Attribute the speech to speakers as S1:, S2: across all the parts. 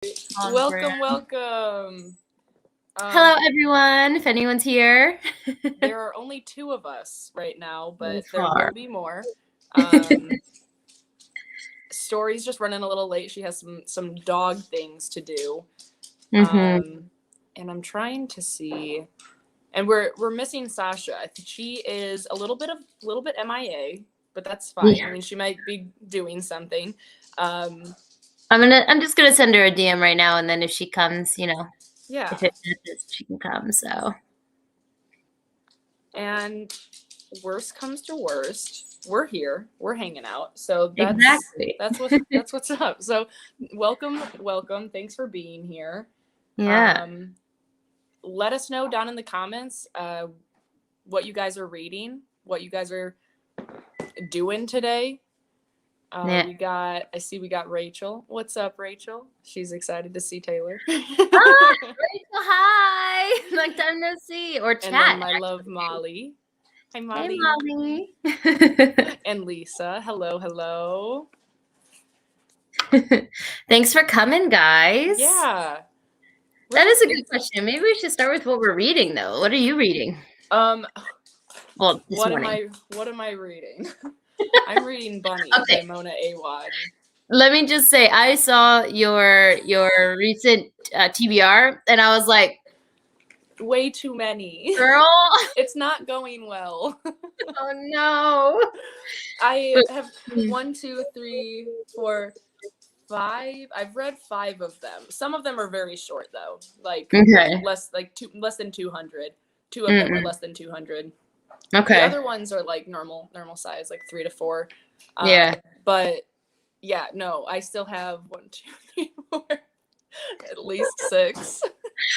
S1: Welcome.
S2: Hello, everyone. If anyone's here,
S1: There are only two of us right now, but
S2: So
S1: there
S2: far.
S1: will be more. Story's just running a little late. She has some dog things to do, and I'm trying to see. And we're missing Sasha. I think she is a little bit MIA, but that's fine.
S2: Yeah.
S1: I mean, she might be doing something.
S2: I'm just gonna send her a DM right now, and then if she comes,
S1: Yeah.
S2: if it matches, she can come. So.
S1: And worst comes to worst, we're here. We're hanging out. So that's
S2: Exactly.
S1: that's what's up. So welcome. Thanks for being here.
S2: Yeah.
S1: Let us know down in the comments what you guys are reading, what you guys are doing today.
S2: Yeah.
S1: I see we got Rachel. What's up, Rachel? She's excited to see Taylor.
S2: Rachel, hi. Long time no see. Or chat.
S1: And then my love, Molly. Hi, Molly.
S2: Hey, Molly.
S1: And Lisa. Hello.
S2: Thanks for coming, guys.
S1: Yeah.
S2: That is a good question. Maybe we should start with what we're reading, though. What are you reading?
S1: Well,
S2: this morning.
S1: What am I reading? I'm reading Bunny by Mona Awad.
S2: Let me just say, I saw your recent TBR, and I was like,
S1: way too many.
S2: Girl.
S1: It's not going well.
S2: Oh, no.
S1: I have 1, 2, 3, 4, 5. I've read 5 of them. Some of them are very short, though. Like, less than 200. 2 of them are less than 200.
S2: Okay.
S1: The other ones are like normal size, like 3 to 4.
S2: Yeah.
S1: But yeah, no, I still have 1, 2, 3, 4, at least 6.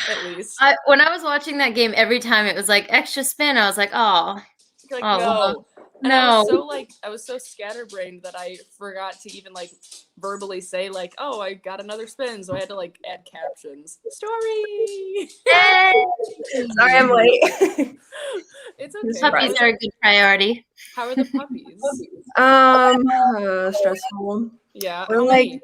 S1: At least.
S2: When I was watching that game, every time it was like extra spin, I was like, oh.
S1: Like, no. And
S2: no.
S1: I was so scatterbrained that I forgot to even like verbally say like, oh, I got another spin, so I had to like add captions. Story.
S2: Yay!
S3: Sorry, I'm late.
S1: It's okay.
S2: The puppies are a good priority.
S1: How are the puppies?
S3: Stressful.
S1: Yeah.
S3: We're like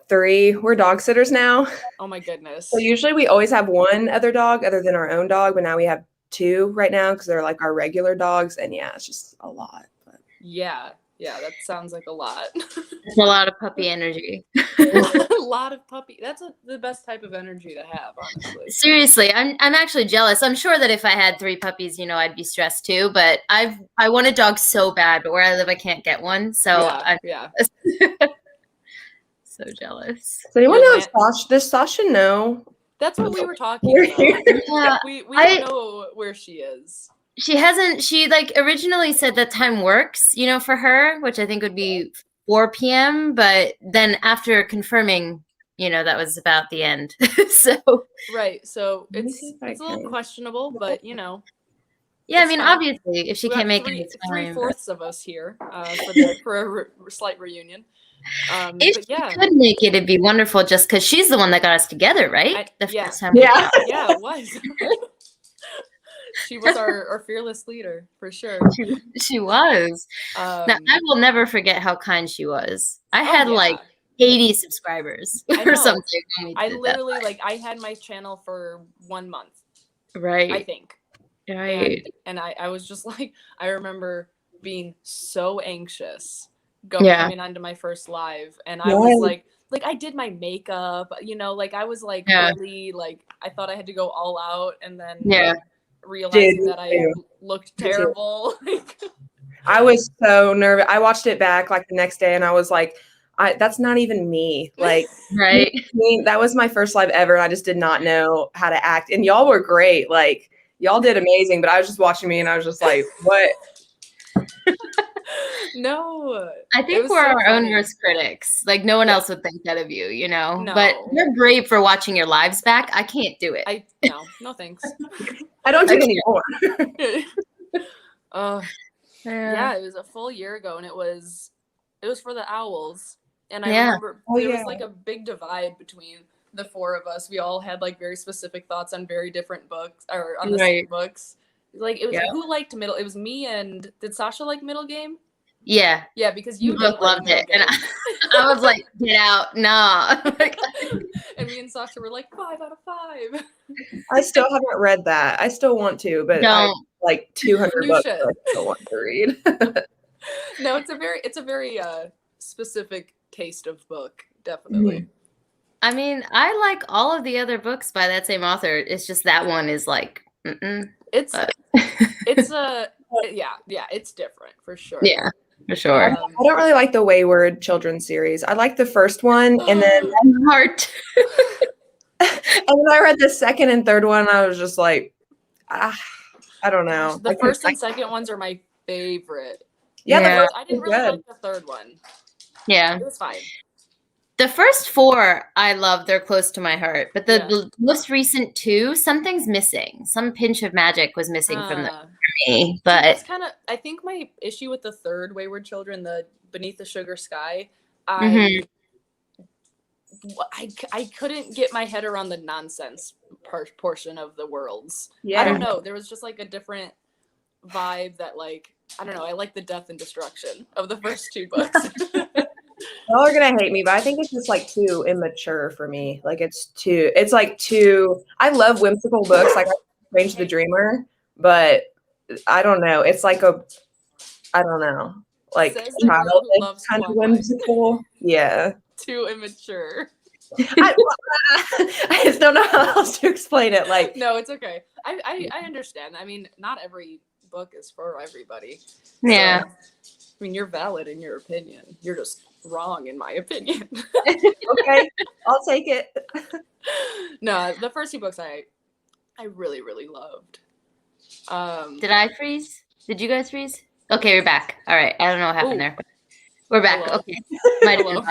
S3: 3. We're dog sitters now.
S1: Oh my goodness.
S3: So usually we always have one other dog other than our own dog, but now we have 2 right now because they're like our regular dogs, and yeah, it's just a lot. But.
S1: Yeah, that sounds like a lot.
S2: It's a lot of puppy energy.
S1: A lot of puppy. That's the best type of energy to have, honestly.
S2: Seriously, I'm actually jealous. I'm sure that if I had 3 puppies, I'd be stressed too. But I want a dog so bad, but where I live, I can't get one. So
S1: yeah.
S2: So jealous.
S3: So anyone know Sasha? Does Sasha know?
S1: That's what we were talking about.
S2: Yeah,
S1: we don't know where she is.
S2: She hasn't. She like originally said that time works, for her, which I think would be 4 p.m. But then after confirming, that was about the end. So
S1: right. So it's a little questionable, but
S2: Yeah, I mean, obviously, if she can't make it, it's fine.
S1: 3/4 of us here for a slight reunion.
S2: If she could make it, it'd be wonderful. Just because she's the one that got us together, right?
S1: First
S3: time. Yeah,
S1: it was. She was our fearless leader for sure.
S2: She was. Now, I will never forget how kind she was. I had like 80 subscribers or something.
S1: I literally I had my channel for 1 month.
S2: Right.
S1: I think.
S2: Right.
S1: And I was just like, I remember being so anxious coming onto my first live, and I was like I did my makeup, I was like really I thought I had to go all out, and then realizing that I looked terrible.
S3: I was so nervous. I watched it back the next day, and I was like, that's not even me.
S2: Right.
S3: That was my first live ever, and I just did not know how to act. And y'all were great. Y'all did amazing, but I was just watching me, and I was just like, what?
S1: No,
S2: I think we're our own worst critics. No one else would think that of you, No. But you're brave for watching your lives back. I can't do it.
S1: No thanks.
S3: I don't do it anymore.
S1: Yeah, it was a full year ago, and it was for the owls, and I remember there was a big divide between the 4 of us. We all had very specific thoughts on very different books, or on the same books. It was who liked middle. It was me and did Sasha like middle game?
S2: Yeah.
S1: Yeah, because
S2: you both loved it, and I was like, get out, nah.
S1: And me and Sasha were like 5 out of 5.
S3: I still haven't read that. I still want to, but I like 200
S1: You
S3: books
S1: should.
S3: that I still want to read.
S1: No, it's a very specific taste of book, definitely.
S2: I mean, I like all of the other books by that same author. It's just that one is like,
S1: it's it's different for sure.
S2: Yeah, for sure.
S3: I don't really like the Wayward children's series. I like the first one, and then
S2: Heart.
S3: and when I read the second and third one, I was just like, I don't know.
S1: The first and second ones are my favorite.
S3: Yeah,
S1: I didn't really like the third one.
S2: Yeah,
S1: it was fine.
S2: The first 4 I love. They're close to my heart. But the most recent 2, something's missing. Some pinch of magic was missing from me. But
S1: it's kind of, I think my issue with the third Wayward Children, the Beneath the Sugar Sky, I couldn't get my head around the nonsense portion of the worlds. I don't know. There was just like a different vibe that, like, I don't know. I like the death and destruction of the first 2 books.
S3: Y'all are gonna hate me, but I think it's just like too immature for me. Like it's like too. I love whimsical books, like Strange the Dreamer, but I don't know. It's like I don't know, like childish kind of whimsical. Yeah,
S1: too immature.
S3: I just don't know how else to explain it. Like,
S1: no, it's okay. I understand. I mean, not every book is for everybody.
S2: Yeah.
S1: So, I mean, you're valid in your opinion. You're just wrong in my opinion.
S3: Okay, I'll take it.
S1: No, the first 2 books I really, really loved.
S2: Did I freeze? Did you guys freeze? Okay, we're back. All right. I don't know what happened there. We're back.
S1: Hello.
S2: Okay. Might have been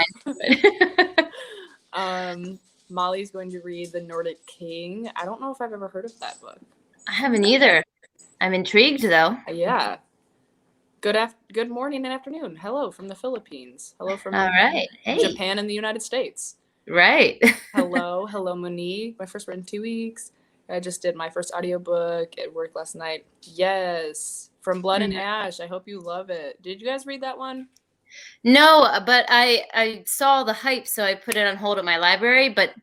S1: mine. Molly's going to read The Nordic King. I don't know if I've ever heard of that book.
S2: I haven't either. I'm intrigued though.
S1: Yeah. Good morning and afternoon. Hello from the Philippines. Hello from Japan and the United States.
S2: Right.
S1: Hello Monique. My first read in 2 weeks. I just did my first audiobook at work last night. Yes. From Blood and Ash. I hope you love it. Did you guys read that one?
S2: No, but I saw the hype, so I put it on hold at my library. But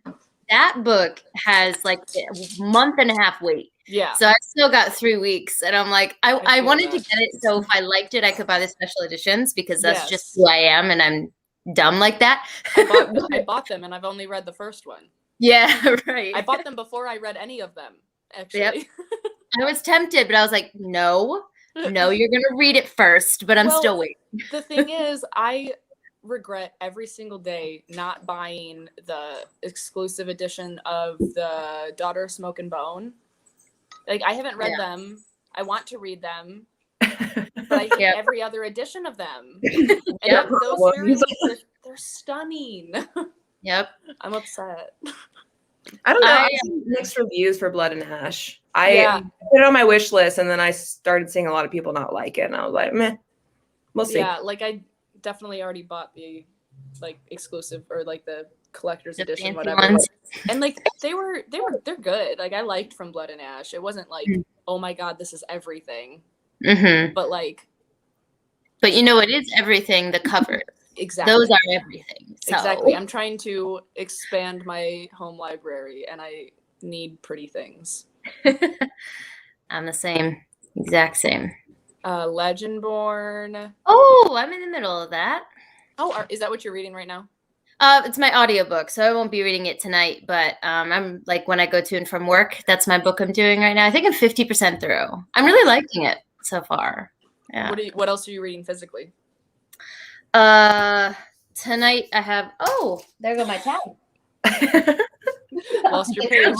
S2: that book has like a month and a half wait.
S1: Yeah.
S2: So I still got 3 weeks, and I'm like, I wanted to get it so if I liked it, I could buy the special editions because that's just who I am, and I'm dumb like that.
S1: I bought them, and I've only read the first one.
S2: Yeah, right.
S1: I bought them before I read any of them, actually.
S2: Yep. I was tempted, but I was like, no, you're going to read it first, but I'm still waiting.
S1: The thing is, I regret every single day not buying the exclusive edition of the Daughter of Smoke and Bone. Like, I haven't read them. I want to read them. But I hate every other edition of them. And those series, they're stunning.
S2: Yep.
S1: I'm upset.
S3: I don't know. I see mixed reviews for Blood and Ash. I put it on my wish list, and then I started seeing a lot of people not like it, and I was like, meh. We'll see.
S1: Yeah, like I definitely already bought the like exclusive or like the collector's edition, whatever.
S2: Ones.
S1: And like they're good. Like I liked From Blood and Ash. It wasn't like, oh my god, this is everything. But like,
S2: but you know, it is everything. The covers,
S1: exactly.
S2: Those are everything. So.
S1: Exactly. I'm trying to expand my home library, and I need pretty things.
S2: I'm the same, exact same.
S1: Legendborn.
S2: Oh, I'm in the middle of that.
S1: Oh, is that what you're reading right now?
S2: It's my audiobook, so I won't be reading it tonight, but I'm like when I go to and from work, that's my book I'm doing right now. I think I'm 50% through. I'm really liking it so far. Yeah.
S1: What else are you reading physically?
S2: Tonight I have, there go my tab.
S1: Lost your page.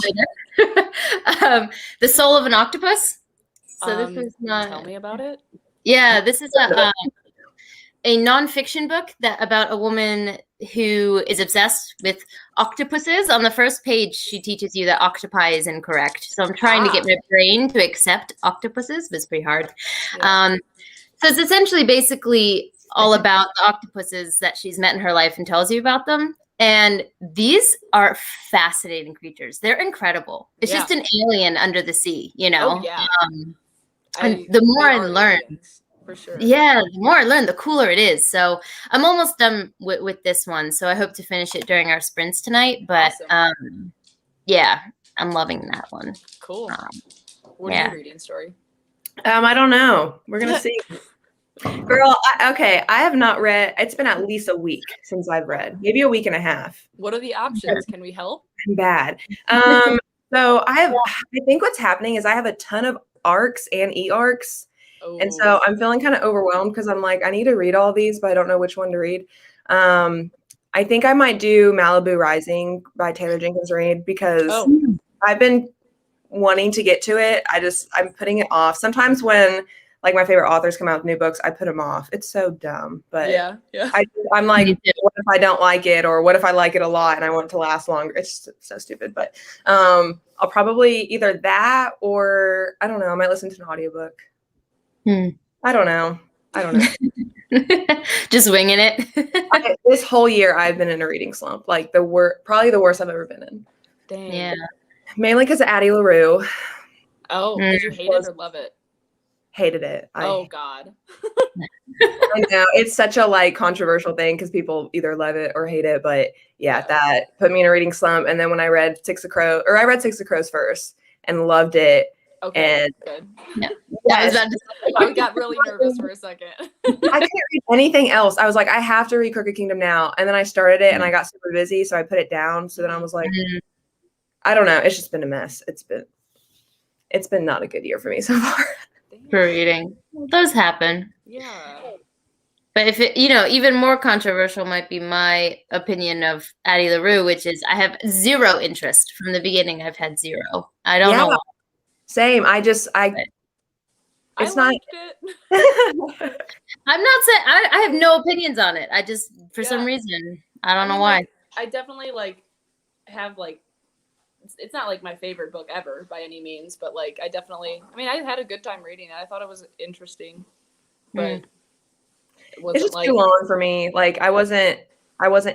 S2: The Soul of an Octopus. So this is not.
S1: Tell me about it.
S2: Yeah, this is a nonfiction book about a woman who is obsessed with octopuses. On the first page, she teaches you that octopi is incorrect. So I'm trying to get my brain to accept octopuses, but it's pretty hard. Yeah. So it's essentially basically all about the octopuses that she's met in her life and tells you about them. And these are fascinating creatures. They're incredible. It's just an alien under the sea, you know?
S1: Oh, yeah.
S2: And the more I learn,
S1: For sure.
S2: Yeah, the more I learn, the cooler it is. So I'm almost done with this one. So I hope to finish it during our sprints tonight. But
S1: Awesome.
S2: yeah, I'm loving that one.
S1: Cool. What are you reading, Story?
S3: I don't know. We're gonna see. Girl, okay, I have not read. It's been at least a week since I've read, maybe a week and a half.
S1: What are the options? Can we help?
S3: I'm bad. So I think what's happening is I have a ton of arcs and e-arcs. And so I'm feeling kind of overwhelmed because I'm like, I need to read all these, but I don't know which one to read. I think I might do Malibu Rising by Taylor Jenkins Reid because I've been wanting to get to it. I'm putting it off. Sometimes when like my favorite authors come out with new books, I put them off. It's so dumb, but
S1: yeah.
S3: I'm like, what if I don't like it, or what if I like it a lot and I want it to last longer? It's so stupid, but I'll probably either that or I don't know. I might listen to an audiobook. I don't know.
S2: Just winging it.
S3: This whole year I've been in a reading slump, like probably the worst I've ever been in.
S1: Dang.
S2: Yeah.
S3: Mainly because of Addie LaRue.
S1: Oh, did you hate it or love it?
S3: Hated it.
S1: Oh God.
S3: I know it's such a like controversial thing because people either love it or hate it, but yeah, that put me in a reading slump. And then when I read Six of Crows first and loved it.
S1: Okay,
S3: and
S1: good.
S2: No.
S1: I got really nervous for a second.
S3: I couldn't read anything else. I was like, I have to read Crooked Kingdom now. And then I started it and I got super busy, so I put it down. So then I was like, I don't know. It's just been a mess. It's been not a good year for me so far.
S2: For reading. Those happen.
S1: Yeah.
S2: But if it, even more controversial might be my opinion of Addie LaRue, which is I have zero interest from the beginning. I've had zero. I don't know why.
S3: Same. It's not.
S1: It.
S2: I'm not saying I have no opinions on it. I just for some reason I don't know why.
S1: I definitely have it's not like my favorite book ever by any means, but I had a good time reading it. I thought it was interesting, but it wasn't
S3: it's just too long for me. Like I wasn't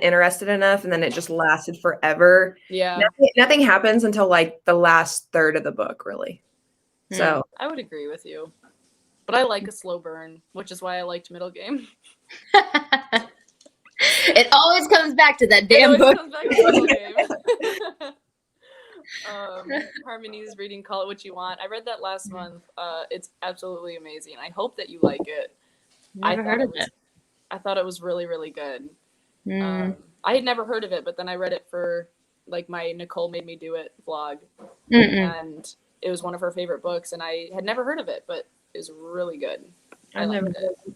S3: interested enough, and then it just lasted forever.
S1: Yeah.
S3: Nothing happens until like the last third of the book, really. So
S1: I would agree with you, but I like a slow burn, which is why I liked Middle Game.
S2: It always comes back to that damn book.
S1: Comes back to Middle Game. Harmony's reading Call It What You Want. I read that last month. It's absolutely amazing. I hope that you like it.
S2: Never heard of it.
S1: I thought it was really, really good. I had never heard of it, but then I read it for my Nicole Made Me Do It vlog, and it was one of her favorite books, and I had never heard of it, but it was really good. I liked it.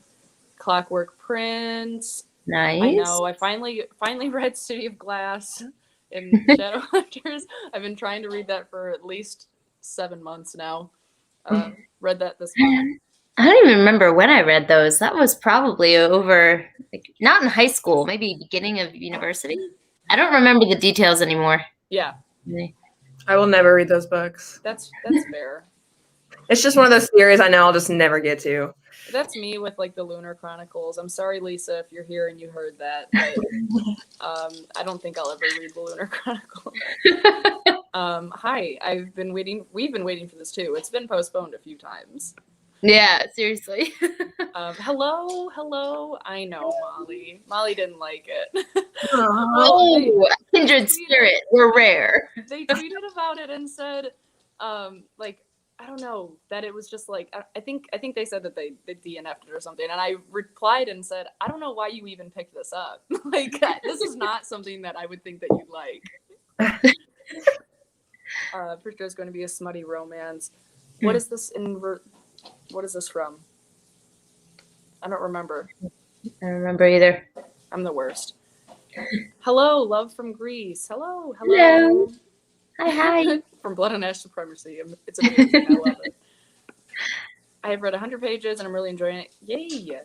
S1: Clockwork Prince.
S2: Nice.
S1: I know. I finally read City of Glass and Shadowhunters. I've been trying to read that for at least 7 months now. Read that this month.
S2: I don't even remember when I read those. That was probably over, not in high school, maybe beginning of university. I don't remember the details anymore.
S1: Yeah.
S3: I will never read those books.
S1: That's fair.
S3: It's just one of those series I know I'll just never get to.
S1: That's me with the Lunar Chronicles. I'm sorry, Lisa, if you're here and you heard that, but I don't think I'll ever read the Lunar Chronicles. Hi, we've been waiting for this too. It's been postponed a few times.
S2: Yeah, seriously.
S1: Hello. I know, Molly. Molly didn't like it.
S2: Kindred spirit. We're rare.
S1: They tweeted about it and said, I don't know, that it was just I think they said that they DNF'd it or something, and I replied and said, I don't know why you even picked this up. This is not something that I would think that you'd like. Pretty sure it's going to be a smutty romance. What is this what is this from? I don't remember.
S2: I don't remember either.
S1: I'm the worst. Hello, Love from Greece. Hello.
S2: Hi.
S1: From Blood and Ash Supremacy. It's amazing. I love it. I have read 100 pages and I'm really enjoying it. Yay!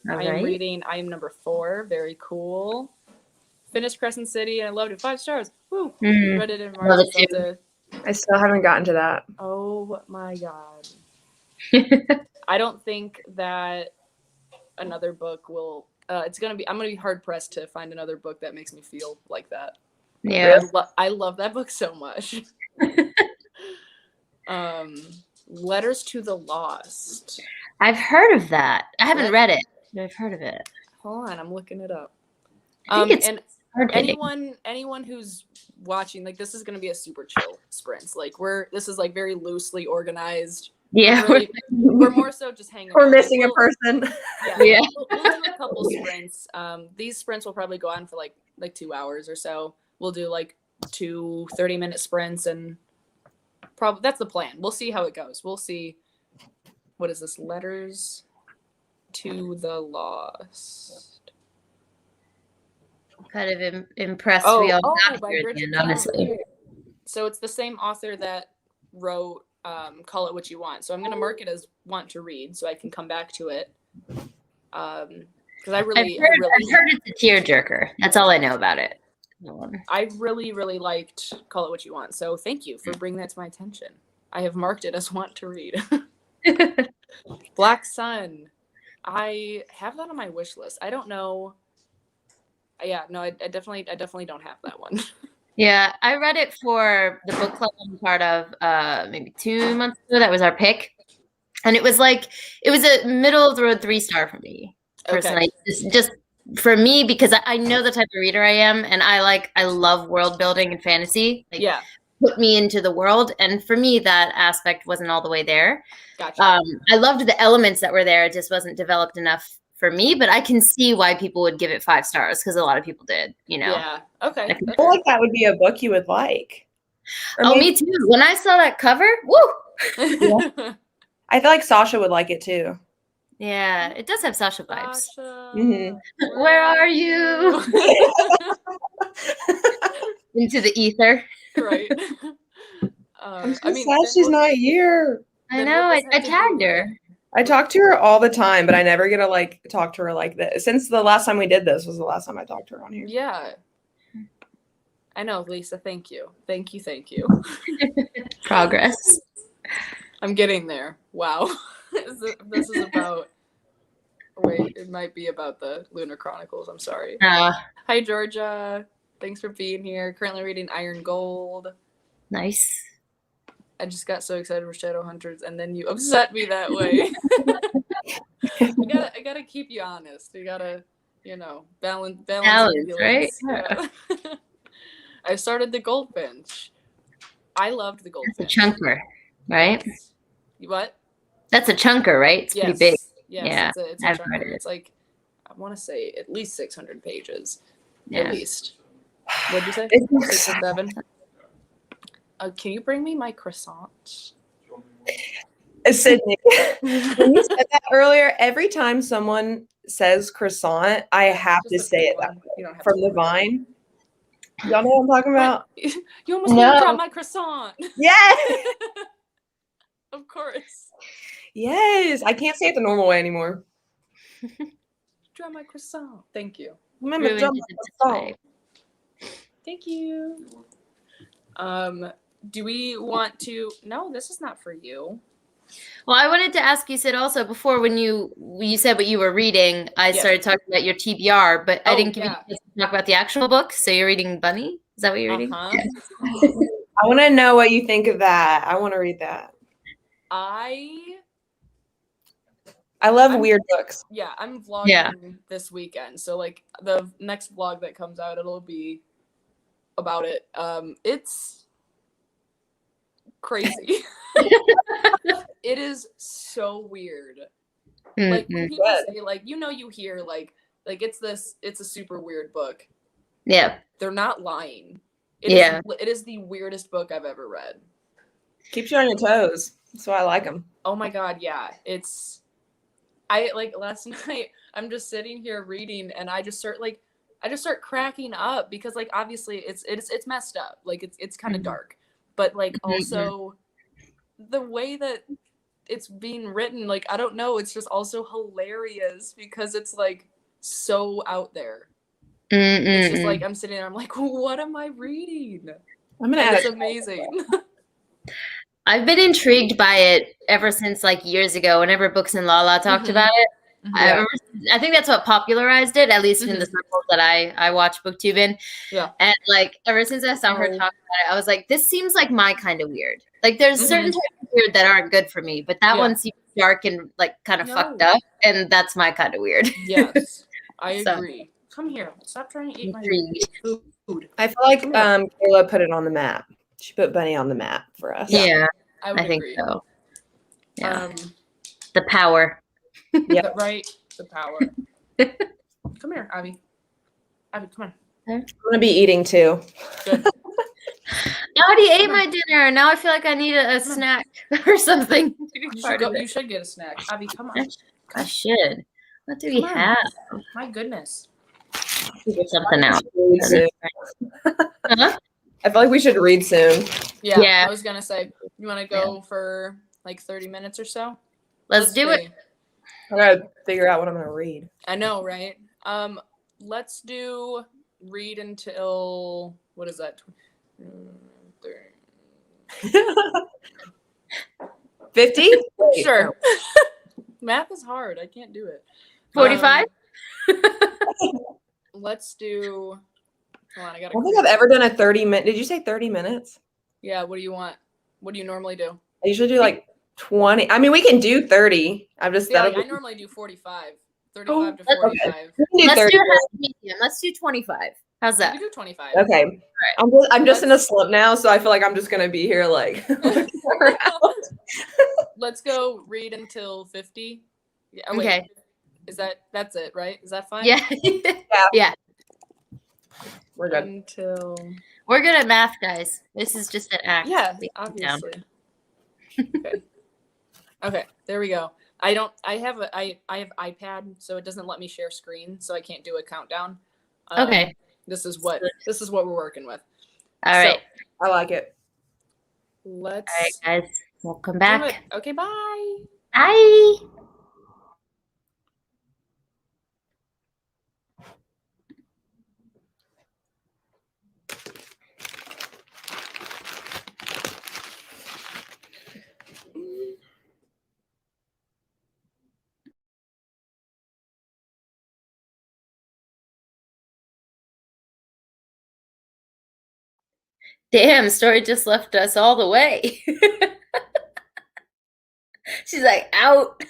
S1: I am reading I Am Number 4. Very cool. Finished Crescent City and I loved it. 5 stars. Woo! Read it in March.
S3: I still haven't gotten to that.
S1: Oh my god. I don't think that another book will. I'm gonna be hard pressed to find another book that makes me feel like that.
S2: Yeah,
S1: I love that book so much. Letters to the Lost.
S2: I've heard of that. I haven't read it, but I've heard of it.
S1: Hold on, I'm looking it up.
S2: I think it's
S1: and anyone who's watching, like, this is gonna be a super chill sprints. Like, this is like very loosely organized.
S2: Yeah,
S1: we're more so just hanging
S3: We're
S1: out.
S3: missing a person.
S1: Yeah. We'll do a couple sprints. These sprints will probably go on for like 2 hours or so. We'll do like 2 30-minute sprints, and probably that's the plan. We'll see how it goes. We'll see. What is this? Letters to the Lost.
S2: Kind of impressed we all got
S1: by
S2: here at
S1: Bridget
S2: the end, honestly.
S1: Jones. So it's the same author that wrote Call It What You Want. So I'm going to mark it as want to read so I can come back to it. Because I've heard
S2: it's a tearjerker. That's all I know about it.
S1: I really, really liked Call It What You Want. So thank you for bringing that to my attention. I have marked it as want to read. Black Sun. I have that on my wish list. I don't know. Yeah, no, I definitely don't have that one.
S2: Yeah, I read it for the book club I'm part of maybe 2 months ago. That was our pick. And it was a middle of the road 3-star for me personally. Okay. Just for me, because I know the type of reader I am, and I love world building and fantasy. Like, yeah. Put me into the world, and for me that aspect wasn't all the way there.
S1: Gotcha.
S2: I loved the elements that were there. It just wasn't developed enough for me, but I can see why people would give it 5 stars, because a lot of people did, you know.
S1: Yeah. Okay.
S3: I feel like that would be a book you would like.
S2: Me too. When I saw that cover, woo!
S3: Yeah. I feel like Sasha would like it too.
S2: Yeah, it does have Sasha vibes.
S3: Mm-hmm.
S2: Where are you? Into the ether.
S1: Right.
S3: I'm so sad she's not here.
S2: I know. I tagged her.
S3: I talk to her all the time, but I never get to talk to her like this. Since the last time we did this was the last time I talked to her on here.
S1: Yeah. I know, Lisa. Thank you. Thank you.
S2: Progress.
S1: I'm getting there. Wow. This is about... Wait, it might be about the Lunar Chronicles. I'm sorry. Hi, Georgia. Thanks for being here. Currently reading Iron Gold.
S2: Nice.
S1: I just got so excited for Shadowhunters, and then you upset me that way. I gotta keep you honest. You gotta, balance,
S2: right?
S1: Yeah. I started the Goldfinch. I loved the Goldfinch.
S2: That's a chunker, right?
S1: What?
S2: That's a chunker, right? It's pretty big.
S1: Yes,
S2: yeah,
S1: it's a chunker. It's like, I want to say at least 600 pages. Yeah. At least. What'd you say? 6 or 7? Can you bring me my croissant?
S3: Sydney, when you said that earlier, every time someone says croissant, I have to say it that way. From the Vine. Y'all know what I'm talking about?
S1: You almost made me drop my croissant.
S3: Yes.
S1: Of course.
S3: Yes. I can't say it the normal way anymore.
S1: Drop my croissant. Thank you.
S3: Remember, drop my croissant.
S1: Thank you. Do we want to... No, this is not for you.
S2: Well, I wanted to ask you, Sid, also before when you said what you were reading, I started talking about your TBR, but I didn't give you a chance to talk about the actual book. So you're reading Bunny? Is that what you're reading?
S3: Yes. I want to know what you think of that. I want to read that.
S1: I
S3: love weird books.
S1: Yeah, I'm vlogging this weekend. So like the next vlog that comes out, it'll be about it. It's crazy. It is so weird. Like when people say you hear like it's a super weird book.
S2: Yeah.
S1: They're not lying. It is the weirdest book I've ever read.
S3: Keeps you on your toes. That's why I like them.
S1: Oh my God, yeah. Last night I'm just sitting here reading and I just start cracking up because like obviously it's messed up. Like it's kind of dark. But like also the way that it's being written, like I don't know, it's just also hilarious because it's like so out there. It's just like I'm sitting there, I'm like, what am I reading? It's amazing.
S2: I've been intrigued by it ever since like years ago, whenever Books and Lala talked about it. Yeah. I think that's what popularized it, at least in the circles that I watch BookTube in. Yeah. And like ever since I saw her talk about it, I was like, this seems like my kind of weird. Like there's certain types of weird that aren't good for me, but that one seems dark and like kind of
S1: No.
S2: fucked up, and that's my kind of weird.
S1: Yes, I
S2: So.
S1: agree. Come here. Stop trying to eat my
S2: Intrigued.
S1: food.
S3: I feel like Kayla put it on the map. She put Bunny on the map for us.
S2: Yeah,
S1: I would
S2: think
S1: agree.
S2: so. Yeah,
S1: Um,
S2: the power.
S3: Yeah.
S1: right. The power. Come here, Abby. Abby, come on.
S3: I'm gonna be eating too.
S1: Good.
S2: I already ate my dinner. Now I feel like I need a snack or something.
S1: You should get a snack. Abby, come on.
S2: I should. What do we
S1: Come on.
S2: have?
S1: My goodness.
S2: Figure something out. Huh?
S3: I feel like we should read soon.
S1: Yeah. I was gonna say, you want to go for like 30 minutes or so?
S2: Let's do it.
S3: I gotta figure out what I'm gonna read.
S1: I know, right? Let's do read until what is that?
S3: 50?
S1: Sure. Math is hard. I can't do it.
S2: 45?
S1: Let's do. Hold on, I
S3: don't think I've ever done a 30-minute. Did you say 30 minutes?
S1: Yeah. What do you want? What do you normally do?
S3: I usually do like 20. I mean, we can do 30. I'm just
S1: I normally do 45. 35 to 45.
S3: Okay.
S2: Let's do half medium. Let's do 25. How's that?
S1: We do 25.
S3: Okay. Right. I'm just in a slump now, so I feel like I'm just gonna be here like.
S1: Let's go read until 50. Yeah,
S2: okay.
S1: That's it, right? Is that fine?
S2: Yeah. Yeah.
S3: We're good.
S1: Until
S2: we're good at math, guys. This is just an act.
S1: Yeah, obviously. Okay. Okay, there we go. I have iPad, so it doesn't let me share screen, so I can't do a countdown.
S2: Okay.
S1: This is what we're working with.
S2: All right.
S3: I like it.
S1: Let's.
S2: All right, guys. Welcome back.
S1: Okay, bye.
S2: Bye. Damn, Story just left us all the way. She's like, out.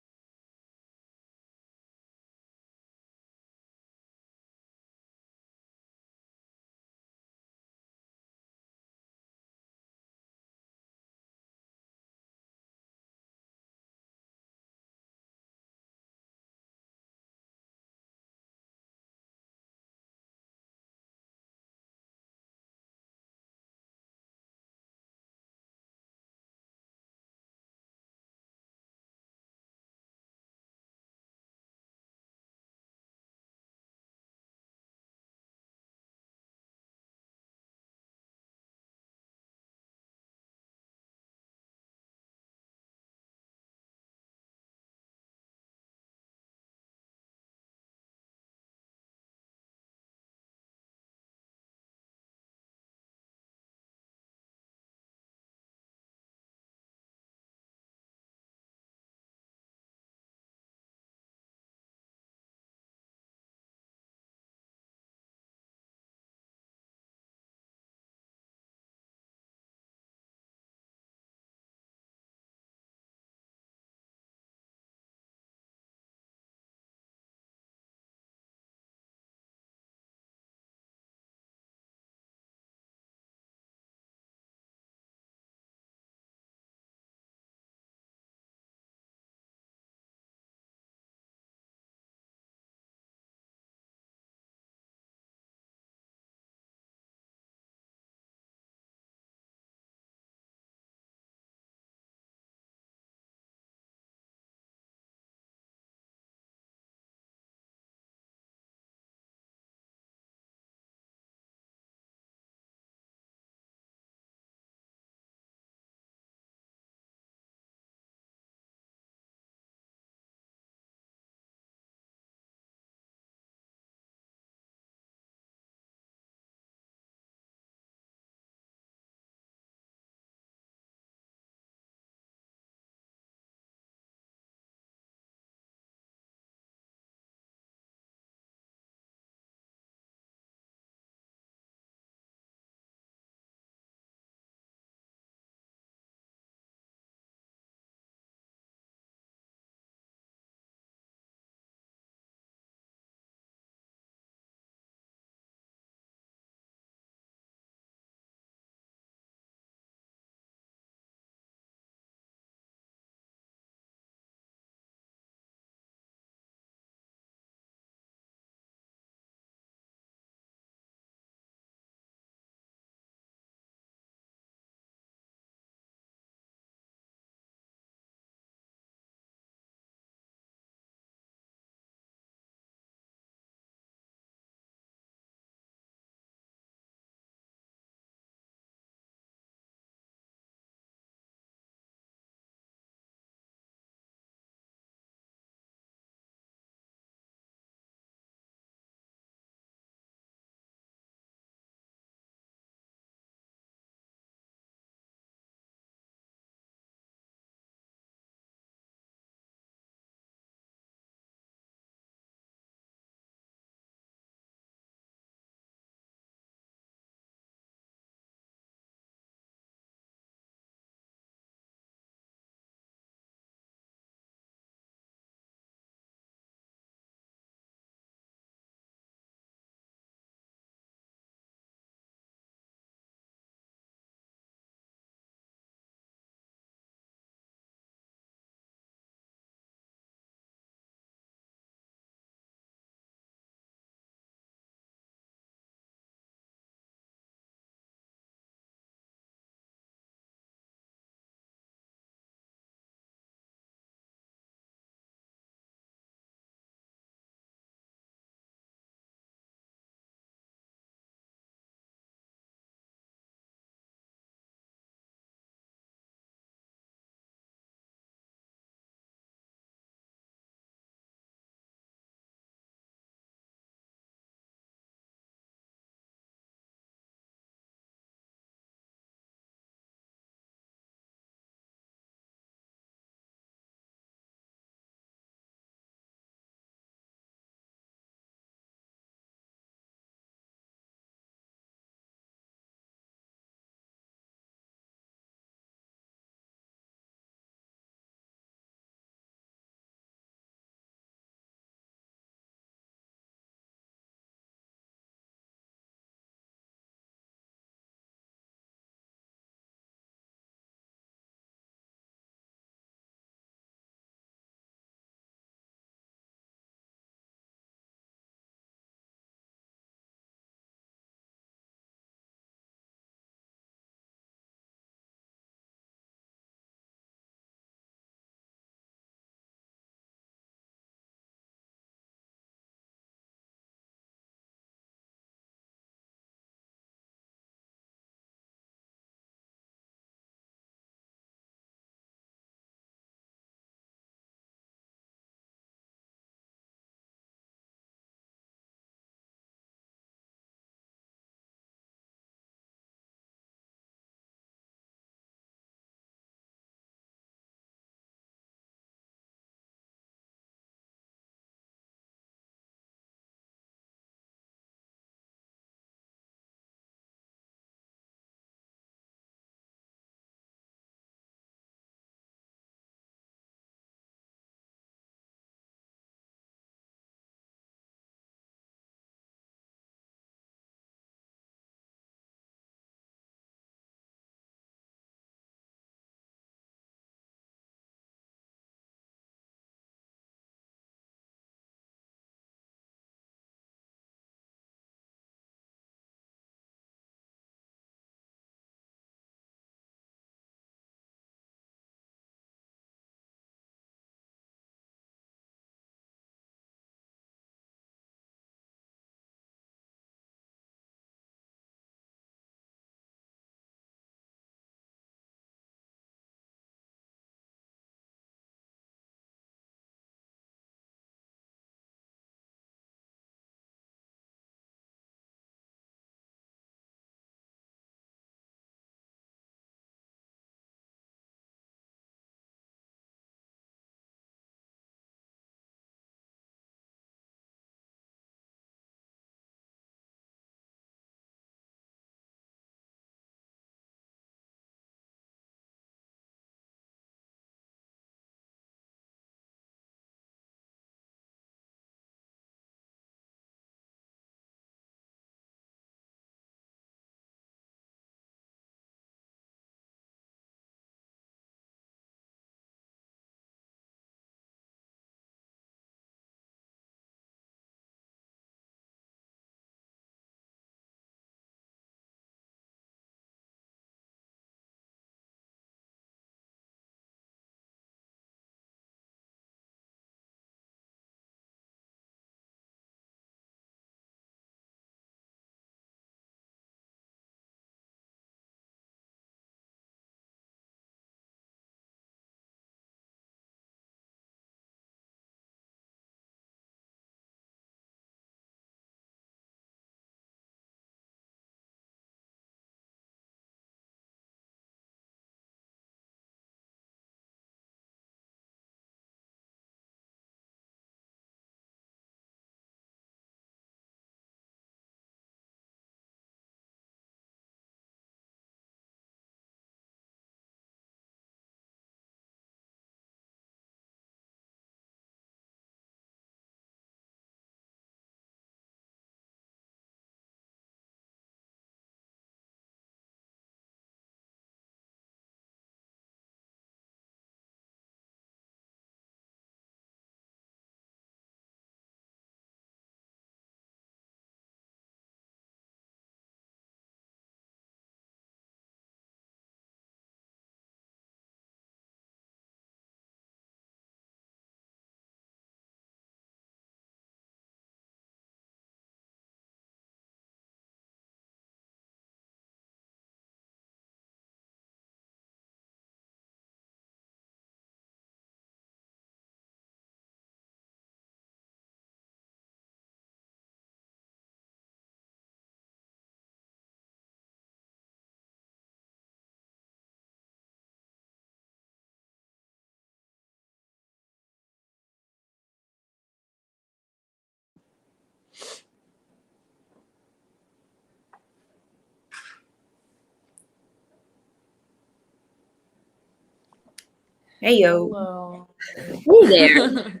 S3: Hey, yo.
S1: Hello.
S2: Hey there.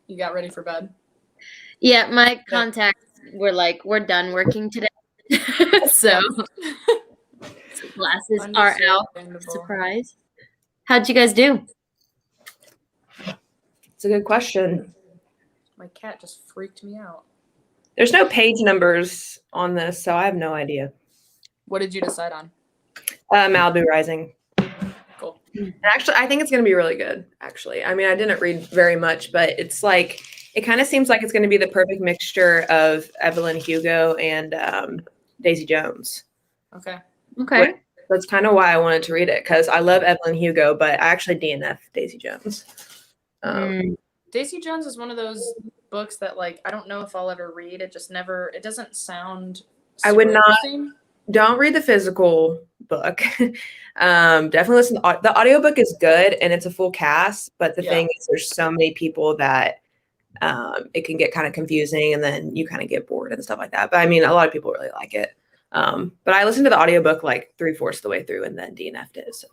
S1: You got ready for bed?
S2: Yeah, my contacts were like, we're done working today. so glasses are out. Surprise. How'd you guys do?
S3: It's a good question.
S1: My cat just freaked me out.
S3: There's no page numbers on this, so I have no idea.
S1: What did you decide on?
S3: Malibu Rising.
S1: Cool.
S3: And actually, I think it's going to be really good, actually. I mean, I didn't read very much, but it's like, it kind of seems like it's going to be the perfect mixture of Evelyn Hugo and Daisy Jones.
S1: Okay.
S2: Okay.
S3: That's kind of why I wanted to read it, because I love Evelyn Hugo, but I actually DNF Daisy Jones.
S1: Daisy Jones is one of those books that, like, I don't know if I'll ever read. It just never, it doesn't sound
S3: I would not.
S1: interesting.
S3: Don't read the physical book. Definitely listen to the audiobook is good and it's a full cast, but the thing is there's so many people that it can get kind of confusing and then you kind of get bored and stuff like that. But I mean, a lot of people really like it. But I listened to the audiobook like 3/4 of the way through and then DNF'd it. So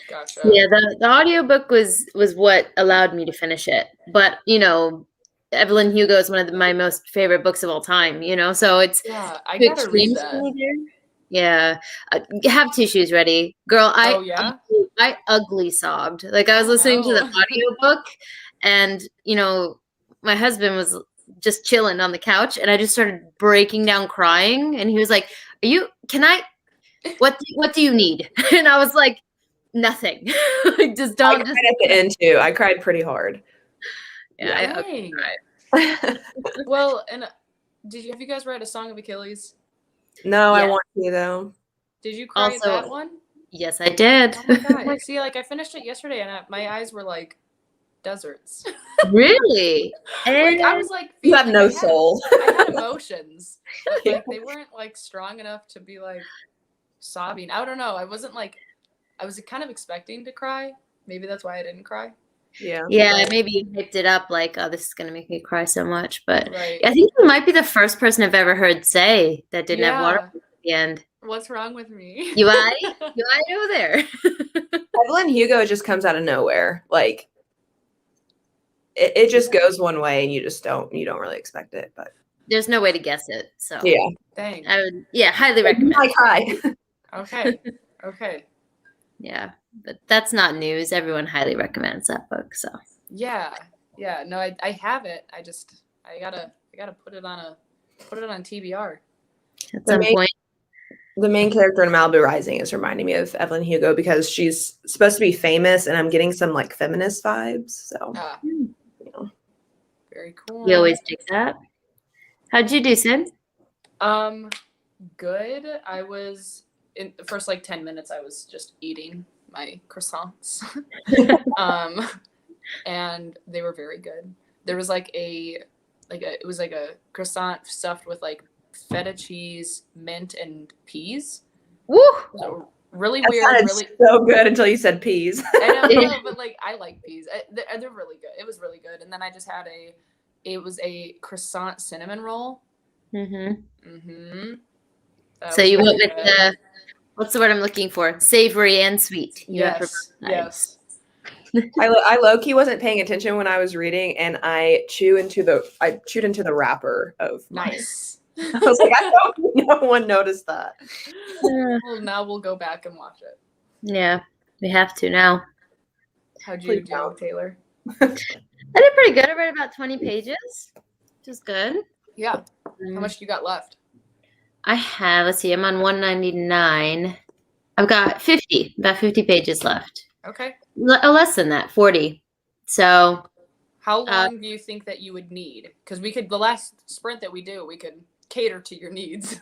S1: Gotcha.
S2: Yeah, the audiobook was what allowed me to finish it. But, you know, Evelyn Hugo is one of my most favorite books of all time, you know, so it's
S1: I gotta read that.
S2: Yeah. Have tissues ready. Girl, I ugly sobbed. Like I was listening to the audiobook and, you know, my husband was just chilling on the couch and I just started breaking down crying and he was like, what do you need? And I was like, nothing. Like just don't.
S3: I cried at the end too. I cried pretty hard.
S2: Yeah.
S1: Well, and have you guys read A Song of Achilles?
S3: No, I want to though.
S1: Did you cry at that one?
S2: Yes, I did.
S1: Oh my God. See, like I finished it yesterday and my eyes were like deserts.
S2: Really?
S1: Like, I was like,
S3: you have no soul.
S1: I had emotions, but like they weren't like strong enough to be like sobbing. I don't know. I wasn't like, I was kind of expecting to cry. Maybe that's why I didn't cry.
S3: Yeah.
S2: Yeah, maybe you picked it up like, oh, this is gonna make me cry so much. But I think you might be the first person I've ever heard say that didn't have water at the end.
S1: What's wrong with me?
S2: You know there.
S3: Evelyn Hugo just comes out of nowhere. Like it just goes one way and you don't really expect it. But
S2: there's no way to guess it. So
S3: yeah.
S1: Dang.
S2: I would highly recommend.
S3: Like hi.
S1: Okay.
S2: Yeah, but that's not news. Everyone highly recommends that book. So
S1: yeah. No, I have it. I gotta put it on TBR
S2: at some point.
S3: The main character in Malibu Rising is reminding me of Evelyn Hugo because she's supposed to be famous, and I'm getting some like feminist vibes. So
S1: very cool.
S2: You always do that. How'd you do, Sid?
S1: Good. I was in the first like 10 minutes. I was just eating my croissants, and they were very good. There was it was like a croissant stuffed with like feta cheese, mint, and peas.
S2: Woo!
S1: So really
S3: that
S1: weird. Really
S3: so good until you said peas.
S1: I know, but like I like peas. They're really good. It was really good. And then I just had a croissant cinnamon roll.
S2: So you went with the, what's the word I'm looking for? Savory and sweet.
S1: Yes.
S3: I low-key wasn't paying attention when I was reading, and I chewed into the wrapper of
S1: nice.
S3: I was like, I hope no one noticed that.
S1: Well, now we'll go back and watch it.
S2: Yeah, we have to now.
S1: How'd you do, Taylor?
S2: I did pretty good. I read about 20 pages, which is good.
S1: Yeah. How much do you got left?
S2: I have, let's see, I'm on 199. I've got about 50 pages left.
S1: Okay.
S2: Less than that, 40. So.
S1: How long do you think that you would need? Because the last sprint that we do, we could cater to your needs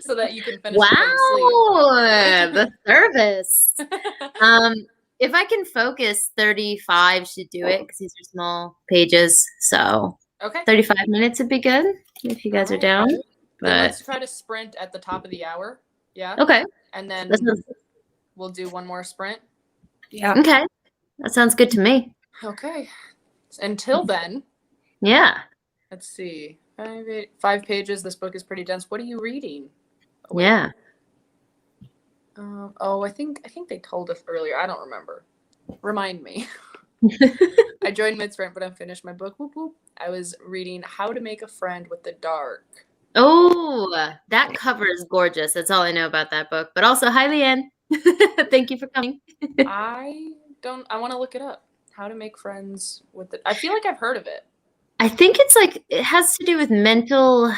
S1: so that you can finish.
S2: Wow, the service. If I can focus, 35 should do it because these are small pages. So 35 minutes would be good if you guys are down. But
S1: let's try to sprint at the top of the hour. Yeah.
S2: Okay.
S1: And then we'll do one more sprint.
S3: Yeah.
S2: Okay. That sounds good to me.
S1: Okay. Until then.
S2: Yeah.
S1: Let's see. 5 pages. This book is pretty dense. What are you reading?
S2: Yeah.
S1: I think they told us earlier. I don't remember. Remind me. I joined mid-sprint, but I finished my book. Whoop, whoop. I was reading How to Make a Friend with the Dark.
S2: Oh, that cover is gorgeous. That's all I know about that book. But also, hi, Leanne. Thank you for coming.
S1: I want to look it up. How to Make Friends with the... I feel like I've heard of it.
S2: I think it's like, it has to do with mental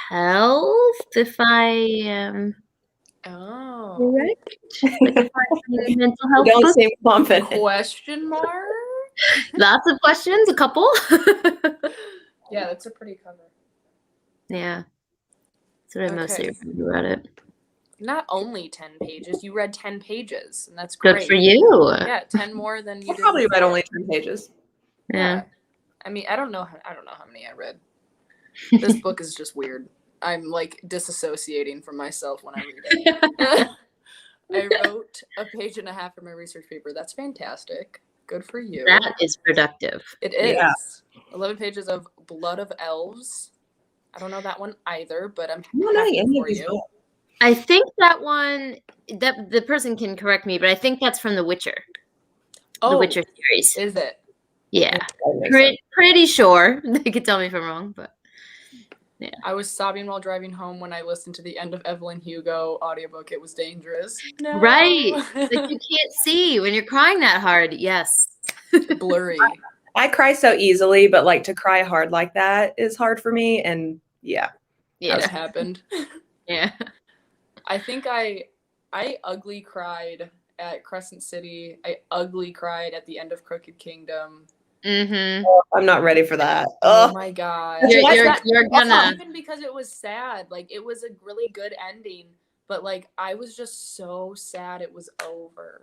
S2: health, if I am correct. Like if I mental health
S3: Don't
S2: book.
S3: seem confident.
S1: Question mark?
S2: Lots of questions, a couple.
S1: Yeah, that's a pretty cover.
S2: Yeah. That's what I mostly remember about it.
S1: Not only 10 pages, you read 10 pages, and that's great.
S2: Good for you.
S1: Yeah, 10 more than you
S3: I
S1: did.
S3: probably read only 10 pages.
S2: Yeah.
S1: I mean, I don't know how many I read. This book is just weird. I'm like disassociating from myself when I read it. I wrote a page and a half for my research paper. That's fantastic. Good for you.
S2: That is productive.
S1: It is.
S3: Yeah.
S1: 11 pages of Blood of Elves. I don't know that one either, but I'm
S3: I don't know
S1: happy
S3: any of
S1: for
S3: these
S1: you.
S3: books.
S2: I think that one, that the person can correct me, but I think that's from The Witcher.
S1: Oh,
S2: The Witcher series.
S1: is it?
S2: Yeah.
S3: That makes sense.
S2: Pretty sure. They could tell me if I'm wrong, but yeah.
S1: I was sobbing while driving home when I listened to the end of Evelyn Hugo audiobook. It was dangerous. No.
S2: Right. Like you can't see when you're crying that hard. Yes.
S1: Blurry.
S3: I cry so easily, but like to cry hard like that is hard for me. And yeah.
S1: That
S2: Yeah.
S1: happened.
S2: Yeah.
S1: I think I ugly cried at Crescent City. I ugly cried at the end of Crooked Kingdom.
S2: Mm-hmm.
S3: I'm not ready for that.
S1: Oh my god.
S2: You're
S1: Also,
S2: gonna.
S1: even because it was sad. Like it was a really good ending, but like I was just so sad it was over.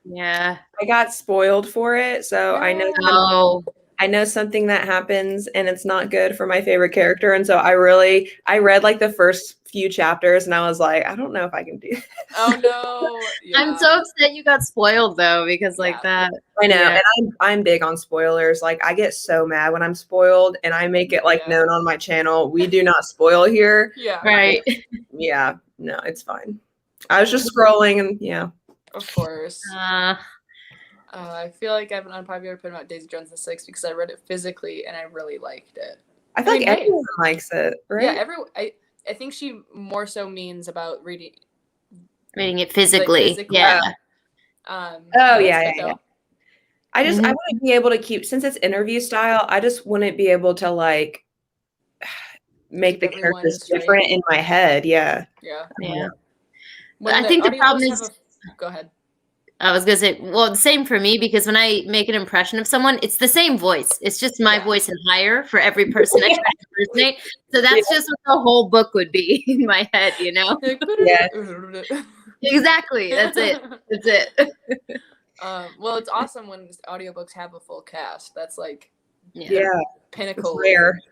S2: Yeah.
S3: I got spoiled for it, so I know
S2: Oh.
S3: I know something that happens and it's not good for my favorite character. And so I read like the first few chapters and I was like, I don't know if I can do this.
S1: Oh no. Yeah.
S2: I'm so upset you got spoiled though, because like that.
S3: I know.
S2: Yeah.
S3: And I'm big on spoilers. Like I get so mad when I'm spoiled and I make it like known on my channel. We do not spoil here.
S1: Yeah.
S2: Right.
S3: Yeah. No, it's fine. I was just scrolling and yeah.
S1: Of course. I feel like I have an unpopular opinion about Daisy Jones and the Six because I read it physically and I really liked it.
S3: I feel like everyone likes it, right?
S1: Yeah, I think she more so means about reading
S2: it physically.
S1: Like
S2: yeah.
S3: Yeah. I just I want to be able to keep, since it's interview style, I just wouldn't be able to like make keep the characters different in my head. Yeah.
S2: I think the problem is
S1: go ahead.
S2: I was gonna say, well, same for me, because when I make an impression of someone, it's the same voice. It's just my voice and higher for every person I try to impersonate. So that's just what the whole book would be in my head, you know?
S3: Yeah.
S2: Exactly. That's it. That's it.
S1: Well, it's awesome when audiobooks have a full cast. That's like pinnacle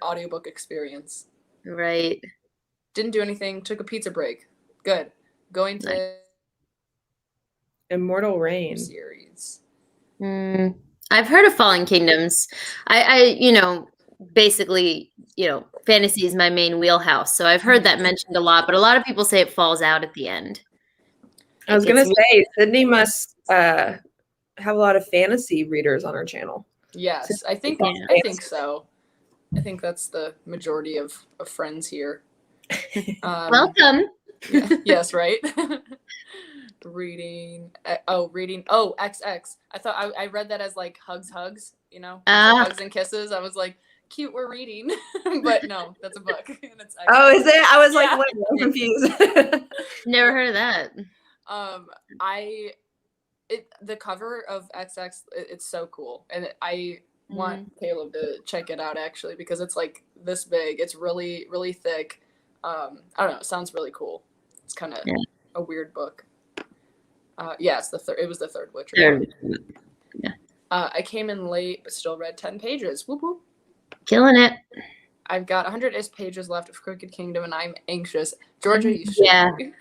S1: audiobook experience.
S2: Right.
S1: Didn't do anything. Took a pizza break. Good. Going to
S3: Immortal Reign
S1: series.
S2: I've heard of Fallen Kingdoms. I basically, fantasy is my main wheelhouse. So I've heard that mentioned a lot, but a lot of people say it falls out at the end.
S3: I was going to say, Sydney must have a lot of fantasy readers on her channel.
S1: Yes, I think so. I think that's the majority of friends here.
S2: Welcome.
S1: Yes, right? Reading. XX. I thought I read that as like hugs, hugs and kisses. I was like, cute, we're reading. But no, that's a book. And it's
S3: oh, is it? I was like, wait, I'm confused.
S2: Never heard of that.
S1: The cover of XX, it's so cool. And I want Caleb to check it out actually, because it's like this big. It's really, really thick. I don't know. It sounds really cool. It's kind of a weird book. Yes, it was the third Witcher.
S2: Yeah.
S1: I came in late, but still read 10 pages. Whoop whoop.
S2: Killing it.
S1: I've got 100 pages left of Crooked Kingdom, and I'm anxious. Georgia, you should.
S2: Yeah.
S1: I'm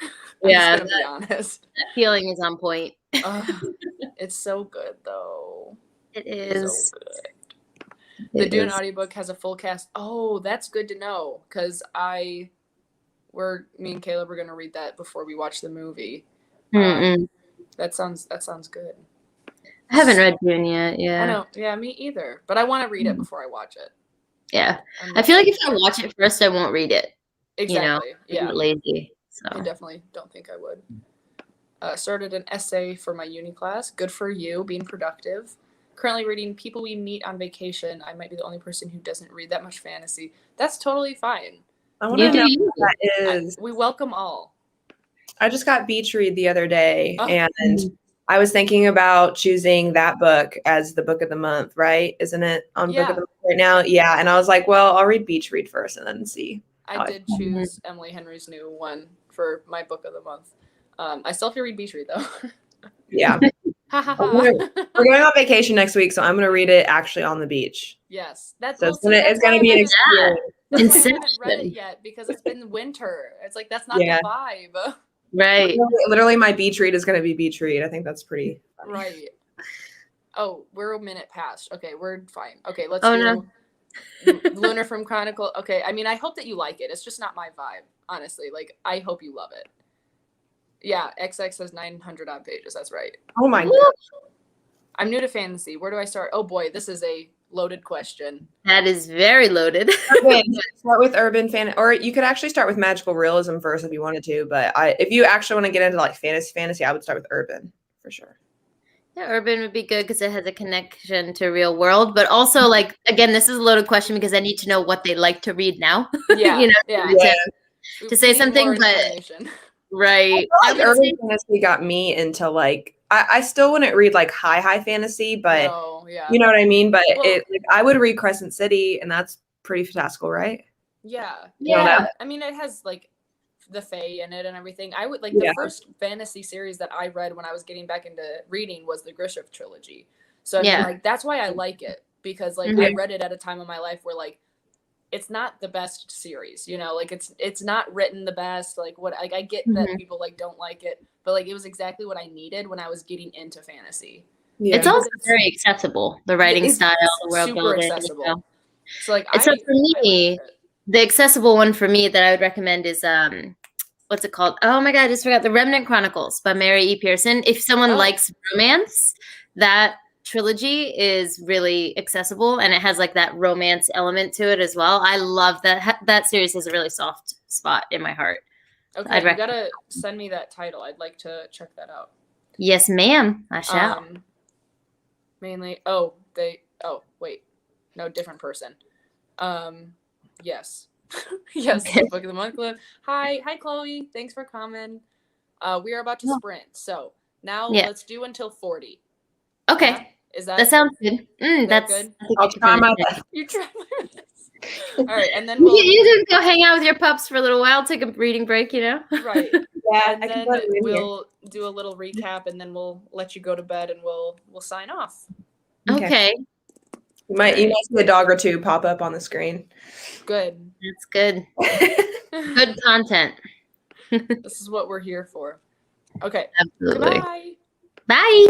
S1: just gonna be honest.
S2: That feeling is on point.
S1: It's so good, though.
S2: It is.
S1: So good. The Dune audiobook has a full cast. Oh, that's good to know, because me and Caleb are going to read that before we watch the movie.
S2: Mm-mm.
S1: That sounds good.
S2: I haven't read Dune yet. Yeah.
S1: I know. Yeah, me either. But I want to read it before I watch it.
S2: Yeah. I feel like if I watch it first, I won't read it.
S1: Exactly.
S2: You know, lazy. So
S1: I definitely don't think I would. Started an essay for my uni class. Good for you, being productive. Currently reading People We Meet on Vacation. I might be the only person who doesn't read that much fantasy. That's totally fine.
S3: I want to know what that is.
S1: We welcome all.
S3: I just got Beach Read the other day, and I was thinking about choosing that book as the book of the month, right? Isn't it on book of the month right now? Yeah. And I was like, well, I'll read Beach Read first and then see.
S1: I did choose Emily Henry's new one for my book of the month. I still have to read Beach Read though.
S3: Yeah. We're going on vacation next week, so I'm going to read it actually on the beach.
S1: Yes. That's
S3: so it's going to be an experience.
S1: That's why I haven't read it yet, because it's been winter. It's like, that's not the vibe.
S2: Right.
S3: Literally, my beach read is going to be Beach Read. I think that's pretty funny.
S1: Right. Oh, we're a minute past. Okay, we're fine. Okay, let's Lunar from Chronicle. Okay, I mean, I hope that you like it. It's just not my vibe, honestly. Like, I hope you love it. Yeah, XX has 900 odd pages. That's right.
S3: Oh my god.
S1: I'm new to fantasy. Where do I start? Oh boy, this is a loaded question.
S2: That is very loaded.
S3: Start with urban fantasy, or you could actually start with magical realism first if you wanted to. But if you actually want to get into like fantasy, I would start with urban for sure.
S2: Yeah, urban would be good because it has a connection to real world. But also, like, again, this is a loaded question because I need to know what they like to read now.
S1: Yeah,
S2: to say something, but right.
S3: I feel like urban fantasy got me into like I still wouldn't read like high fantasy, but you know what I mean. But I would read Crescent City, and that's pretty fantastical, right?
S1: Yeah. I mean, it has like the Fae in it and everything. I would like the first fantasy series that I read when I was getting back into reading was the Grisham trilogy. So I mean, like, that's why I like it, because like I read it at a time of my life where like it's not the best series, you know, like it's not written the best. Like I get that people like don't like it, but like it was exactly what I needed when I was getting into fantasy.
S2: It's also very accessible, the writing style, the world building.
S1: Accessible. So like
S2: so for me, the accessible one for me that I would recommend is what's it called? Oh my god, I just forgot. The Remnant Chronicles by Mary E. Pearson. If someone likes romance, that trilogy is really accessible, and it has like that romance element to it as well. I love that. That series has a really soft spot in my heart.
S1: Okay, you gotta send me that title. I'd like to check that out.
S2: Yes, ma'am. I shall.
S1: Mainly, wait, no, different person. Yes. Yes, Book of the Month Club. Hi, Chloe. Thanks for coming. We are about to sprint, so now let's do until 40.
S2: Okay.
S1: That
S2: sounds good? That's
S1: good.
S3: I'll try my best.
S1: You try my best. All right, and then
S2: you can go hang out with your pups for a little while, take a reading break, you know.
S1: Right.
S3: Yeah,
S1: and then we'll do a little recap, and then we'll let you go to bed, and we'll sign off.
S2: Okay.
S3: You might see a dog or two pop up on the screen.
S1: Good.
S2: That's good. Good content.
S1: This is what we're here for. Okay.
S2: Absolutely.
S1: Goodbye.
S2: Bye.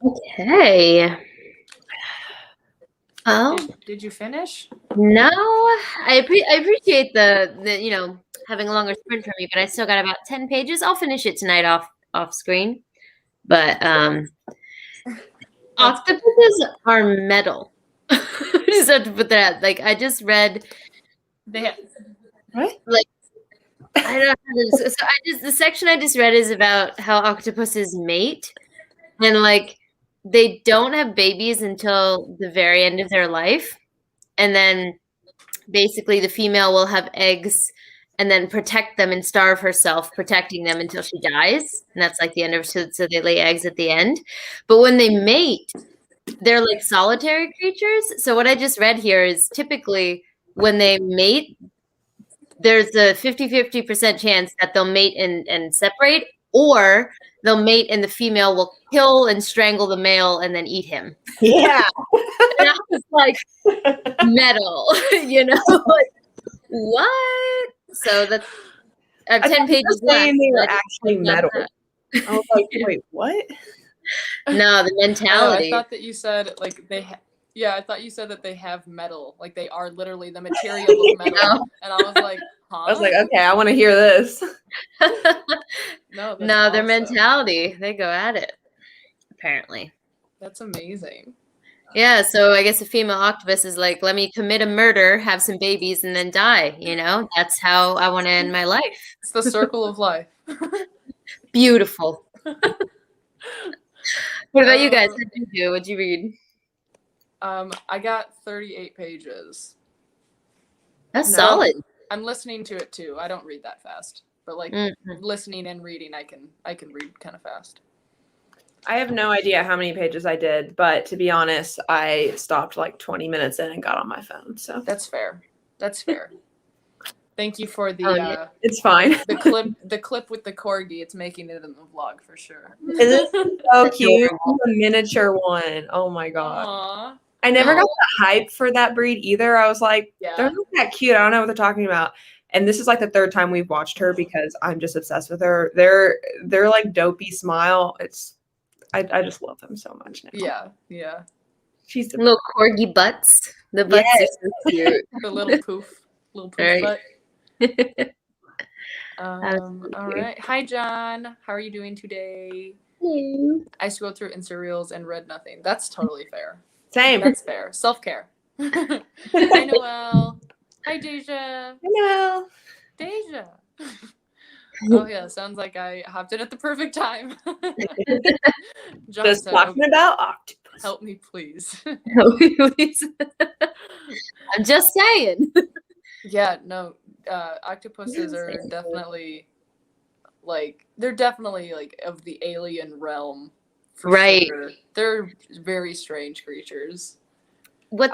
S2: Okay. Oh,
S1: Did you finish?
S2: no. I appreciate the having a longer sprint from you, but I still got about 10 pages. I'll finish it tonight off screen. But octopuses are metal. I just have to put that out. Like I just read
S3: What?
S2: like I don't know. So the section I just read is about how octopuses mate, and like they don't have babies until the very end of their life, and then basically the female will have eggs and then protect them and starve herself protecting them until she dies, and that's like the end of so they lay eggs at the end. But when they mate, they're like solitary creatures. So what I just read here is typically when they mate, there's a 50% chance that they'll mate and separate, or they'll mate and the female will kill and strangle the male and then eat him.
S3: Yeah.
S2: And I was like, metal, like, what? So that's I have 10 pages left.
S3: Saying they were actually metal. I was like, wait, what?
S2: No, the mentality.
S1: I thought that you said like I thought you said that they have metal, like they are literally the material of metal, and I was like, huh?
S3: I was like, okay, I want to hear this.
S1: No,
S2: their mentality, they go at it. Apparently,
S1: that's amazing.
S2: Yeah, so I guess a female octopus is like, let me commit a murder, have some babies, and then die. That's how I want to end my life.
S1: It's the circle of life.
S2: Beautiful. What about you guys? What did you do? What'd you read?
S1: I got 38 pages.
S2: That's solid.
S1: I'm listening to it too. I don't read that fast, but like listening and reading, I can read kind of fast.
S3: I have no idea how many pages I did, but to be honest, I stopped like 20 minutes in and got on my phone. So
S1: that's fair. That's fair. Thank you for the
S3: it's fine.
S1: The clip with the corgi. It's making it in the vlog for sure.
S3: Is it so cute? The miniature one. Oh my god.
S1: Aww.
S3: I never got the hype for that breed either. I was like, they're not that cute. I don't know what they're talking about. And this is like the third time we've watched her because I'm just obsessed with her. They're like dopey smile. I just love them so much now.
S1: Yeah.
S2: She's the little corgi butts. The butts are so cute.
S1: The little poof butt. All right. Hi, John. How are you doing today?
S2: Hello.
S1: I scrolled through Insta Reels and read nothing. That's totally fair.
S3: Same.
S1: That's fair. Self-care. Hi, Noelle. Hi, Deja.
S3: Hello.
S1: Deja. Oh, yeah. Sounds like I hopped in at the perfect time.
S3: Just talking about octopus.
S1: Help me, please.
S2: Help me, please. I'm just saying.
S1: Yeah, no. Octopuses are definitely they're definitely like of the alien realm.
S2: Right.
S1: Sure. They're very strange creatures.
S2: Go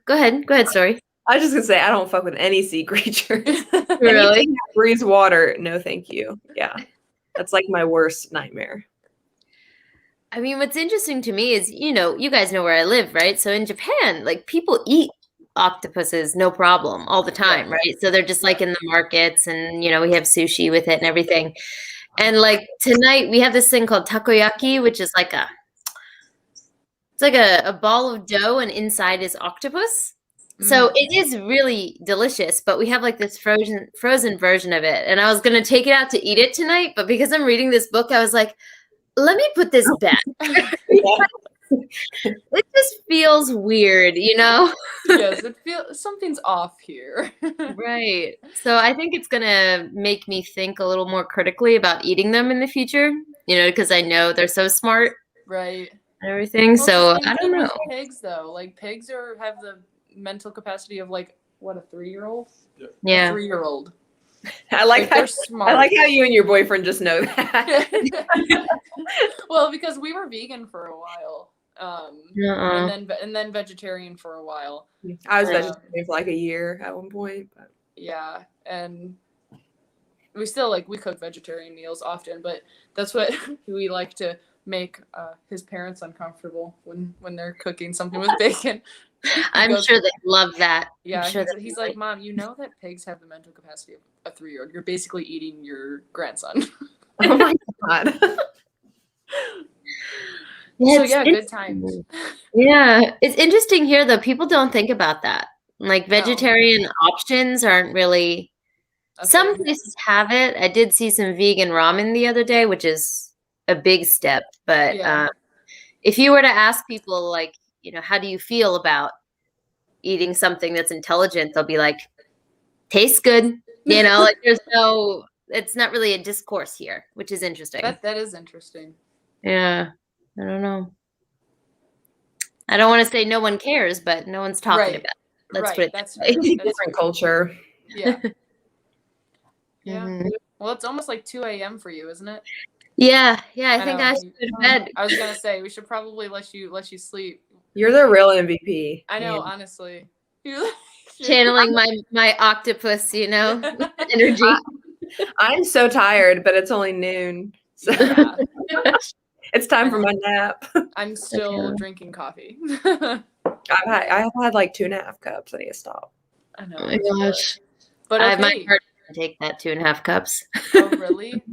S2: ahead, sorry.
S3: I was just gonna say I don't fuck with any sea creatures.
S2: Really?
S3: Anything that breathes water, no thank you. Yeah. That's like my worst nightmare.
S2: I mean, what's interesting to me is, you guys know where I live, right? So in Japan, like people eat octopuses no problem all the time, right? So they're just like in the markets, and we have sushi with it and everything. And like tonight we have this thing called takoyaki, which is like a ball of dough, and inside is octopus. So it is really delicious, but we have like this frozen version of it. And I was going to take it out to eat it tonight, but because I'm reading this book, I was like, let me put this back. It just feels weird,
S1: Yes, it feels something's off here.
S2: Right. So I think it's going to make me think a little more critically about eating them in the future, because I know they're so smart.
S1: Right.
S2: And everything. So I don't know.
S1: Pigs, though. Like pigs have the mental capacity of like what, a 3-year-old?
S2: Yeah.
S1: A 3-year-old.
S3: I like
S1: they're smart.
S3: I like how you and your boyfriend just know that.
S1: Well, because we were vegan for a while. And then vegetarian for a while.
S3: I was vegetarian for like a year at one point. But.
S1: Yeah, and we still we cook vegetarian meals often, but that's what we like to make his parents uncomfortable when they're cooking something with bacon.
S2: I'm sure they love that.
S1: Yeah,
S2: sure
S1: he's like, Mom, you know that pigs have the mental capacity of a 3-year-old. You're basically eating your grandson.
S3: Oh my God.
S1: So yeah, good times.
S2: Yeah, it's interesting here though. People don't think about that. Like vegetarian options aren't really. Some places have it. I did see some vegan ramen the other day, which is a big step. But if you were to ask people, like, you know, how do you feel about eating something that's intelligent? They'll be like, tastes good. You know, like it's not really a discourse here, which is interesting.
S1: That is interesting.
S2: Yeah, I don't know. I don't want to say no one cares, but no one's talking about it. Let's put it
S1: that's
S2: that way.
S3: Different culture.
S1: Yeah. Yeah. Well, it's almost like 2 a.m. for you, isn't it?
S2: Yeah. I think I should go to bed.
S1: I was gonna say we should probably let you sleep.
S3: You're the real MVP.
S1: I know, honestly.
S2: Channeling my octopus, you know, energy.
S3: I'm so tired, but it's only noon. So it's time for my nap.
S1: I'm still drinking coffee.
S3: I've had like 2.5 cups. I need to stop.
S1: I know.
S2: Oh my gosh.
S1: But
S2: I might take that 2.5 cups.
S1: Oh, really?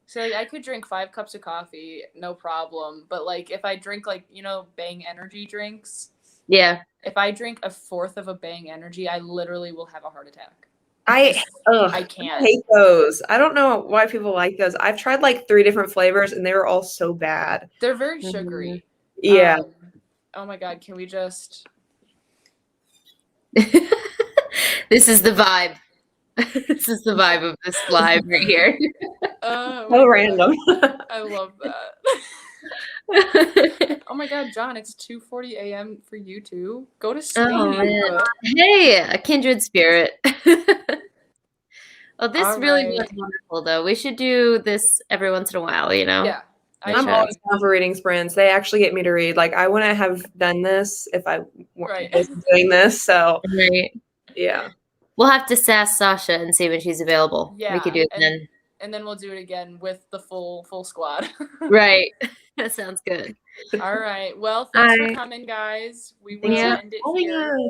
S1: So like, I could drink 5 cups of coffee, no problem. But like if I drink like, you know, Bang energy drinks.
S2: Yeah.
S1: If I drink a fourth of a Bang energy, I literally will have a heart attack.
S3: I can't. I hate those. I don't know why people like those. I've tried like 3 different flavors and they were all so bad.
S1: They're very sugary.
S3: Yeah.
S1: Oh my God, can we just...
S2: This is the vibe. This is the vibe of this live right here.
S3: So random.
S1: I love that. Oh my God, John, it's 2:40 a.m. for you too. Go to sleep.
S2: Oh, man. Hey, a kindred spirit. Well, this really was wonderful, though. We should do this every once in a while, you know?
S1: Yeah.
S3: I'm always down for reading sprints. They actually get me to read. Like, I wouldn't have done this if I wasn't doing this. So, yeah.
S2: We'll have to sass Sasha and see when she's available.
S1: Yeah.
S2: We could do it then.
S1: And then we'll do it again with the full squad.
S2: Right. That sounds good.
S1: All right. Well, thanks for coming, guys. We will end it here.